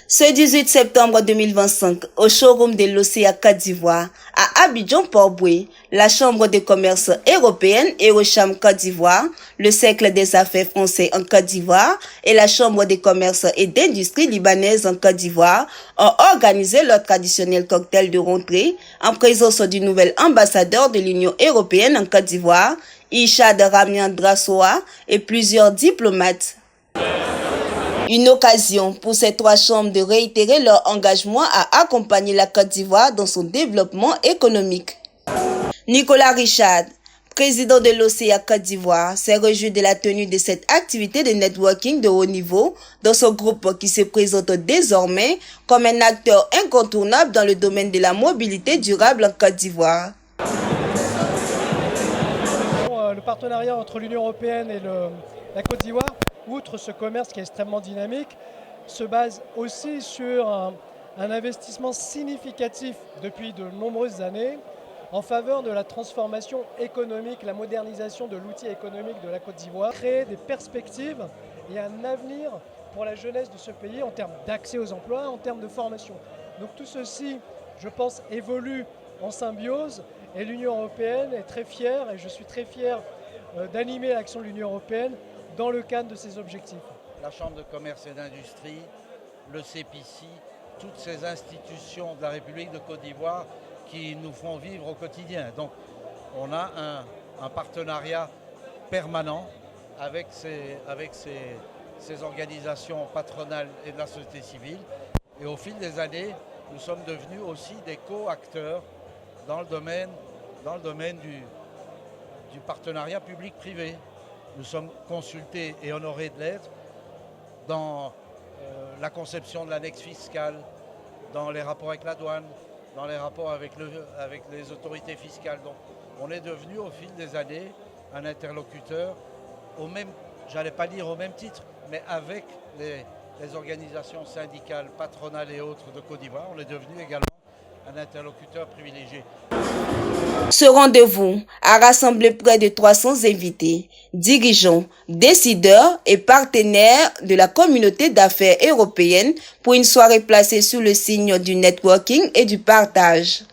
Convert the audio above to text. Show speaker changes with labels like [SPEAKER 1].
[SPEAKER 1] Ce 18 septembre 2025, au showroom de l'OCA Côte d'Ivoire, à Abidjan-Port-Boué, la Chambre de commerce européenne Eurocham Côte d'Ivoire, le Cercle des affaires français en Côte d'Ivoire et la Chambre de commerce et d'industrie libanaise en Côte d'Ivoire ont organisé leur traditionnel cocktail de rentrée en présence du nouvel ambassadeur de l'Union européenne en Côte d'Ivoire, Ishad Ramian Drassoa, et plusieurs diplomates. Une occasion pour ces trois chambres de réitérer leur engagement à accompagner la Côte d'Ivoire dans son développement économique. Nicolas Richard, président de l'OCA Côte d'Ivoire, s'est réjoui de la tenue de cette activité de networking de haut niveau dans son groupe qui se présente désormais comme un acteur incontournable dans le domaine de la mobilité durable en Côte d'Ivoire.
[SPEAKER 2] Le partenariat entre l'Union européenne et la Côte d'Ivoire, outre ce commerce qui est extrêmement dynamique, se base aussi sur un investissement significatif depuis de nombreuses années en faveur de la transformation économique, la modernisation de l'outil économique de la Côte d'Ivoire, créer des perspectives et un avenir pour la jeunesse de ce pays en termes d'accès aux emplois, en termes de formation. Donc tout ceci, je pense, évolue en symbiose et l'Union européenne est très fière, et je suis très fier d'animer l'action de l'Union européenne dans le cadre de ces objectifs.
[SPEAKER 3] La Chambre de commerce et d'industrie, le CEPICI, toutes ces institutions de la République de Côte d'Ivoire qui nous font vivre au quotidien. Donc on a un partenariat permanent avec ces organisations patronales et de la société civile. Et au fil des années, nous sommes devenus aussi des co-acteurs dans le domaine du partenariat public-privé. Nous sommes consultés et honorés de l'être dans la conception de l'annexe fiscale, dans les rapports avec la douane, dans les rapports avec les autorités fiscales. Donc, on est devenu au fil des années un interlocuteur au même, j'allais pas dire au même titre, mais avec les organisations syndicales, patronales et autres de Côte d'Ivoire, on est devenu également un interlocuteur privilégié.
[SPEAKER 1] Ce rendez-vous a rassemblé près de 300 invités, dirigeants, décideurs et partenaires de la communauté d'affaires européenne pour une soirée placée sous le signe du networking et du partage.